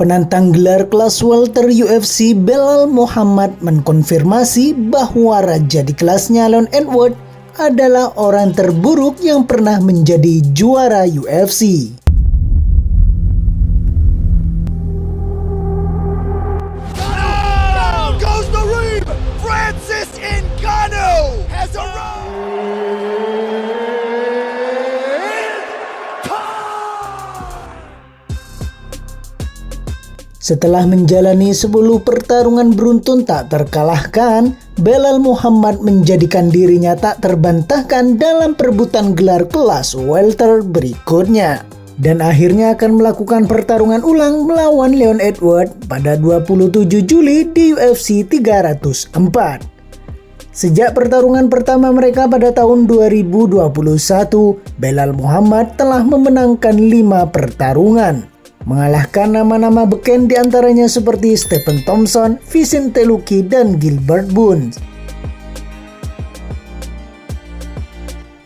Penantang gelar kelas welter UFC Belal Muhammad mengkonfirmasi bahwa raja di kelasnya Leon Edwards adalah orang terburuk yang pernah menjadi juara UFC. Setelah menjalani 10 pertarungan beruntun tak terkalahkan, Belal Muhammad menjadikan dirinya tak terbantahkan dalam perebutan gelar kelas welter berikutnya. Dan akhirnya akan melakukan pertarungan ulang melawan Leon Edwards pada 27 Juli di UFC 304. Sejak pertarungan pertama mereka pada tahun 2021, Belal Muhammad telah memenangkan 5 pertarungan, mengalahkan nama-nama beken diantaranya seperti Stephen Thompson, Vicente Luque, dan Gilbert Burns.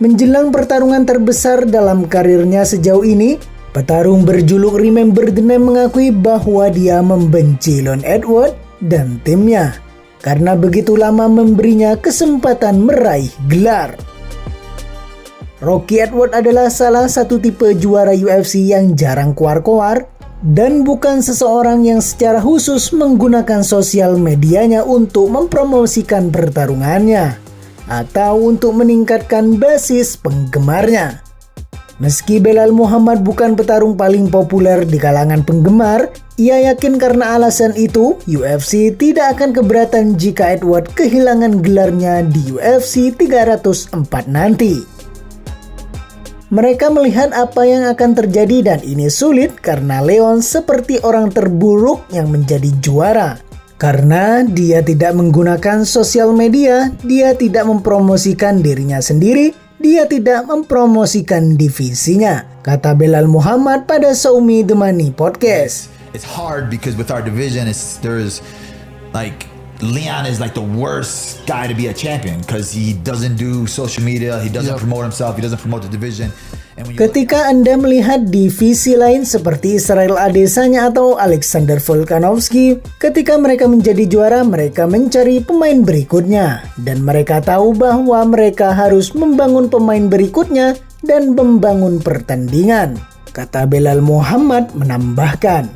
Menjelang pertarungan terbesar dalam karirnya sejauh ini, petarung berjuluk Remember the Name mengakui bahwa dia membenci Leon Edwards dan timnya karena begitu lama memberinya kesempatan meraih gelar. Rocky Edwards adalah salah satu tipe juara UFC yang jarang koar-koar dan bukan seseorang yang secara khusus menggunakan sosial medianya untuk mempromosikan pertarungannya atau untuk meningkatkan basis penggemarnya. Meski Belal Muhammad bukan petarung paling populer di kalangan penggemar, ia yakin karena alasan itu UFC tidak akan keberatan jika Edwards kehilangan gelarnya di UFC 304 nanti. Mereka melihat apa yang akan terjadi dan ini sulit karena Leon seperti orang terburuk yang menjadi juara. Karena dia tidak menggunakan sosial media, dia tidak mempromosikan dirinya sendiri, dia tidak mempromosikan divisinya, kata Belal Muhammad pada Show Me The Money Podcast. It's hard because with our division, Leon is like the worst guy to be a champion because he doesn't do social media, he doesn't promote himself, he doesn't promote the division. Ketika Anda melihat divisi lain seperti Israel Adesanya atau Alexander Volkanovski, ketika mereka menjadi juara, mereka mencari pemain berikutnya dan mereka tahu bahwa mereka harus membangun pemain berikutnya dan membangun pertandingan, kata Belal Muhammad menambahkan.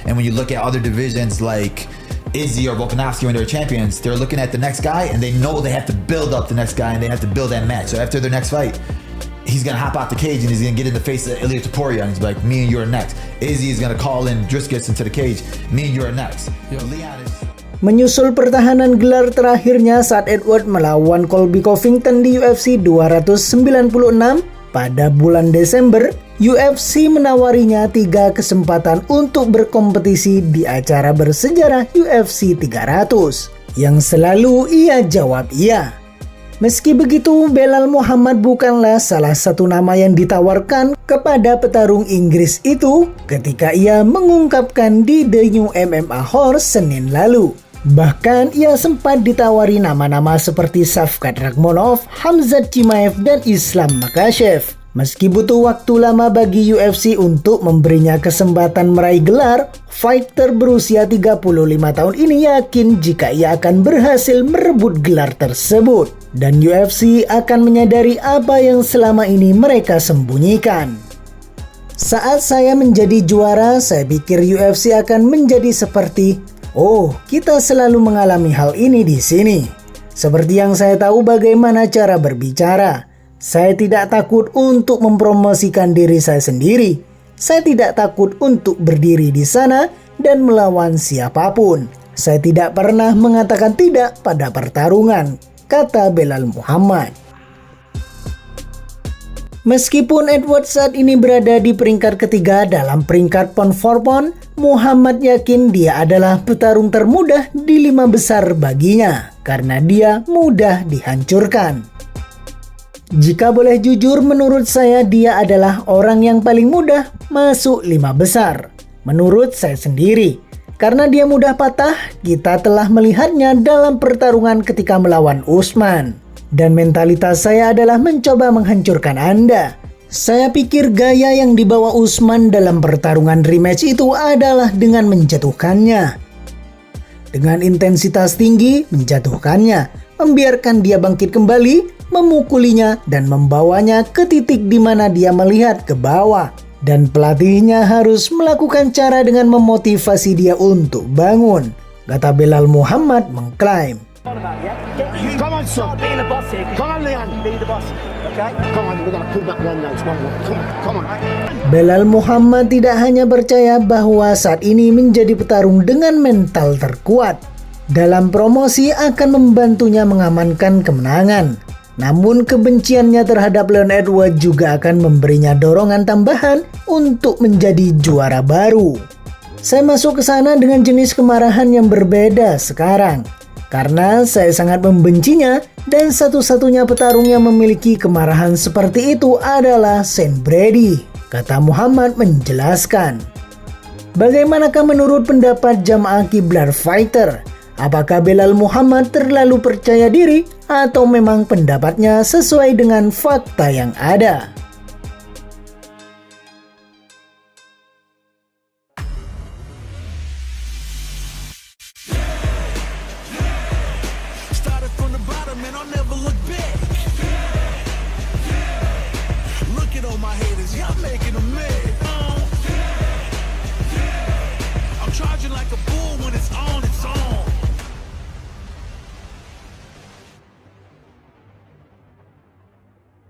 And when you look at other divisions like Izzy or Volkanovski when they're champions, they're looking at the next guy and they know they have to build up the next guy and they have to build that match. So after their next fight, he's gonna hop out the cage and he's gonna get in the face of Ilia Topuria and he's like, me and you are next. Izzy is gonna call in Dricus into the cage, me and you are next. Leon is... Menyusul pertahanan gelar terakhirnya saat Edwards melawan Colby Covington di UFC 296 pada bulan Desember, UFC menawarinya 3 kesempatan untuk berkompetisi di acara bersejarah UFC 300, yang selalu ia jawab iya. Meski begitu, Belal Muhammad bukanlah salah satu nama yang ditawarkan kepada petarung Inggris itu ketika ia mengungkapkan di The New MMA Horse Senin lalu. Bahkan ia sempat ditawari nama-nama seperti Shavkat Rakhmonov, Khamzat Chimaev, dan Islam Makhachev. Meski butuh waktu lama bagi UFC untuk memberinya kesempatan meraih gelar, fighter berusia 35 tahun ini yakin jika ia akan berhasil merebut gelar tersebut. Dan UFC akan menyadari apa yang selama ini mereka sembunyikan. Saat saya menjadi juara, saya pikir UFC akan menjadi seperti, oh, kita selalu mengalami hal ini di sini. Seperti yang saya tahu bagaimana cara berbicara. Saya tidak takut untuk mempromosikan diri saya sendiri. Saya tidak takut untuk berdiri di sana dan melawan siapapun. Saya tidak pernah mengatakan tidak pada pertarungan, kata Belal Muhammad. Meskipun Edwards saat ini berada di peringkat ketiga dalam peringkat pound for pound, Muhammad yakin dia adalah petarung termudah di 5 besar baginya karena dia mudah dihancurkan. Jika boleh jujur, menurut saya dia adalah orang yang paling mudah masuk 5 besar. Menurut saya sendiri, karena dia mudah patah, kita telah melihatnya dalam pertarungan ketika melawan Usman. Dan mentalitas saya adalah mencoba menghancurkan Anda. Saya pikir gaya yang dibawa Usman dalam pertarungan rematch itu adalah dengan menjatuhkannya. Dengan intensitas tinggi, menjatuhkannya, membiarkan dia bangkit kembali, memukulinya, dan membawanya ke titik di mana dia melihat ke bawah. Dan pelatihnya harus melakukan cara dengan memotivasi dia untuk bangun, kata Belal Muhammad mengklaim. Come on, son. Be the boss here. Come on, Leon. Be the boss. Okay? Come on, we're gonna pull back one now. It's 1-1. Come on. Belal Muhammad tidak hanya percaya bahwa saat ini menjadi petarung dengan mental terkuat. Dalam promosi akan membantunya mengamankan kemenangan. Namun kebenciannya terhadap Leon Edwards juga akan memberinya dorongan tambahan untuk menjadi juara baru. Saya masuk ke sana dengan jenis kemarahan yang berbeda sekarang. Karena saya sangat membencinya dan satu-satunya petarung yang memiliki kemarahan seperti itu adalah Shane Brady, kata Muhammad menjelaskan. Bagaimanakah menurut pendapat jamaah kiblat fighter? Apakah Belal Muhammad terlalu percaya diri atau memang pendapatnya sesuai dengan fakta yang ada? Started from the bottom and I'll never look back. Look at all my haters, y'all making them mad.